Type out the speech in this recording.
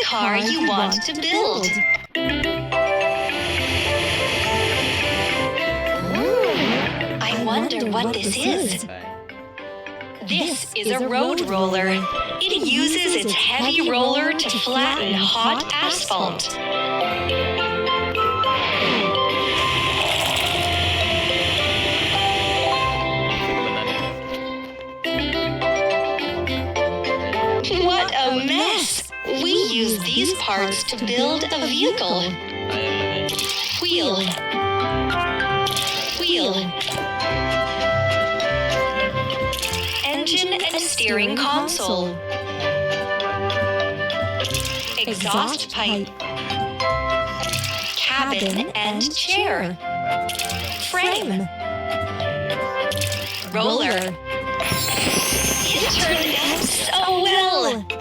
car you want to build. I wonder what this is. This is a road roller. It uses its heavy roller to flatten hot asphalt. What a mess! We use these parts to build a vehicle. Wheel. Wheel. Engine and steering console. Exhaust pipe. Cabin and chair. Frame. Roller. It turned out so well!